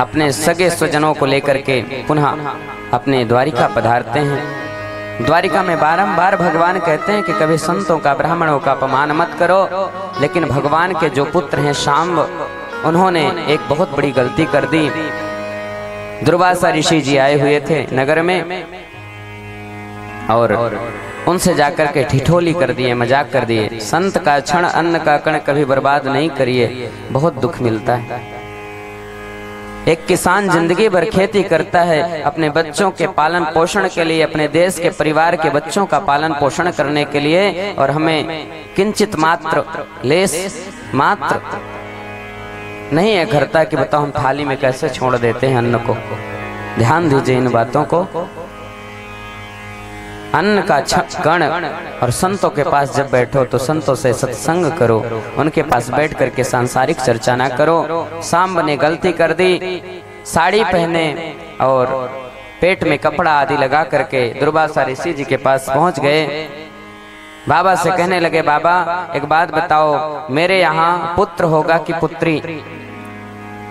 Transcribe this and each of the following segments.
अपने सगे स्वजनों को लेकर के पुनः अपने द्वारिका पधारते हैं। द्वारिका में बारंबार भगवान कहते हैं कि कभी संतों का, ब्राह्मणों का अपमान मत करो, लेकिन भगवान के जो पुत्र हैं शाम्ब, उन्होंने एक बहुत बड़ी गलती कर दी। दुर्वासा ऋषि जी आए हुए थे नगर में और उनसे जाकर के ठिठोली कर दिए, मजाक कर दिए। संत का क्षण, अन्न का कण कभी बर्बाद नहीं करिए, बहुत दुख मिलता है। एक किसान जिंदगी भर खेती करता है अपने बच्चों के पालन पोषण के लिए, अपने देश के परिवार के बच्चों का पालन पोषण करने के लिए, और हमें किंचित मात्र, लेस मात्र नहीं है करता कि बताओ हम थाली में कैसे छोड़ देते हैं अन्न को। ध्यान दीजिए इन बातों को। अन्न का कण, और संतों के पास जब बैठो तो संतों से सत्संग करो, उनके पास बैठ करके सांसारिक चर्चा ना करो। सांब ने गलती कर दी, साड़ी पहने और पेट में कपड़ा आदि लगा करके दुर्वासा ऋषि जी के पास पहुंच गए। बाबा से कहने लगे, बाबा एक बात बताओ, मेरे यहाँ पुत्र होगा कि पुत्री?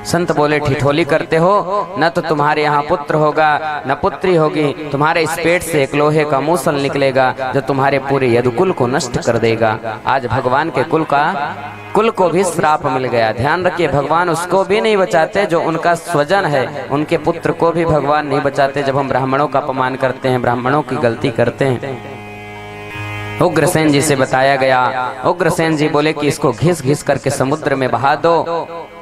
संत बोले, ठिठोली करते हो, न तो तुम्हारे यहाँ पुत्र होगा न पुत्री होगी, तुम्हारे इस पेट से एक लोहे का मूसल निकलेगा जो तुम्हारे पूरे यदुकुल को नष्ट कर देगा। आज भगवान के कुल को भी श्राप मिल गया। ध्यान रखिए, भगवान उसको भी नहीं बचाते जो उनका स्वजन है, उनके पुत्र को भी भगवान नहीं बचाते जब हम ब्राह्मणों का अपमान करते हैं, ब्राह्मणों की गलती करते हैं। उग्रसेन जी से बताया गया, उग्रसेन जी बोले कि इसको घिस घिस करके समुद्र में बहा दो।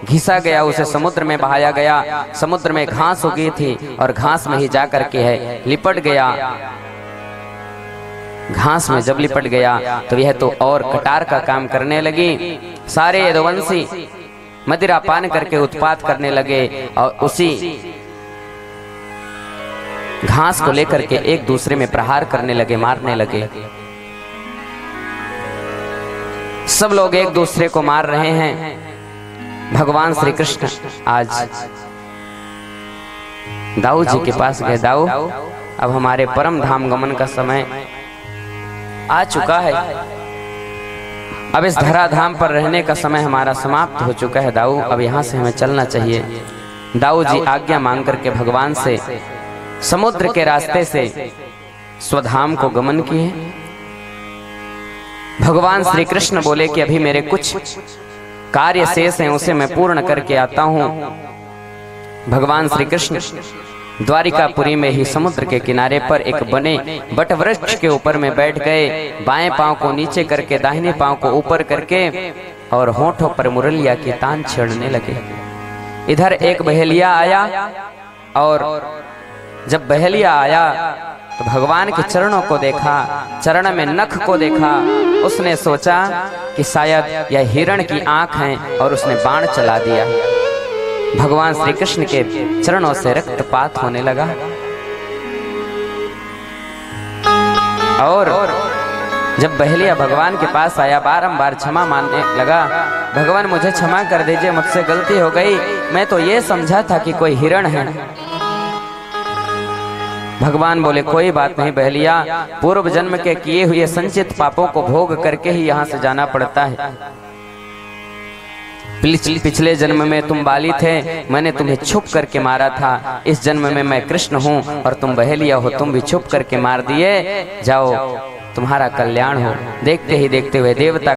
घिसा गया, उसे समुद्र में बहाया गया। समुद्र में घास उगी थी और घास में ही जा करके है लिपट गया। घास में जब लिपट गया तो यह तो और कटार का काम करने लगी। सारे यदुवंशी मदिरा पान करके उत्पात करने लगे और उसी घास को लेकर के एक दूसरे में प्रहार करने लगे, मारने लगे। सब लोग एक दूसरे को मार रहे हैं। भगवान श्री कृष्ण आज दाऊ जी के पास गए। दाऊ, अब हमारे परम धाम गमन का समय आ चुका है, अब इस धराधाम पर रहने का समय हमारा समाप्त हो चुका है। दाऊ, अब यहाँ से हमें चलना चाहिए। दाऊ जी आज्ञा मांग करके भगवान से समुद्र के रास्ते से स्वधाम को गमन किए। भगवान श्री कृष्ण बोले कि अभी मेरे कुछ कार्य शेष हैं, उसे मैं पूर्ण करके आता हूं। भगवान श्री कृष्ण द्वारिकापुरी में ही समुद्र के किनारे पर एक बने बट वृक्ष के ऊपर में बैठ गए। बाएं पांव को नीचे करके दाहिने पांव को ऊपर करके और होठों पर मुरलिया की तान छेड़ने लगे। इधर एक बहेलिया आया और जब बहेलिया आया तो भगवान के चरणों को देखा, चरण में नख को देखा। उसने सोचा कि शायद यह हिरण की आंख है और उसने बाण चला दिया। भगवान श्री कृष्ण के चरणों से रक्तपात होने लगा और जब बहेलिया भगवान के पास आया, बारंबार क्षमा मांगने लगा। भगवान मुझे क्षमा कर दीजिए, मुझसे गलती हो गई, मैं तो ये समझा था कि कोई हिरण है। भगवान बोले, कोई बात नहीं बहेलिया, पूर्व जन्म के किए हुए संचित पापों को भोग करके ही यहाँ से जाना पड़ता है। पिछले जन्म में तुम बाली थे, मैंने तुम्हें छुप करके मारा था। इस जन्म में मैं कृष्ण हूँ और तुम बहेलिया हो, तुम भी छुप करके मार दिए। जाओ, तुम्हारा कल्याण हो। देखते ही देखते हुए देवता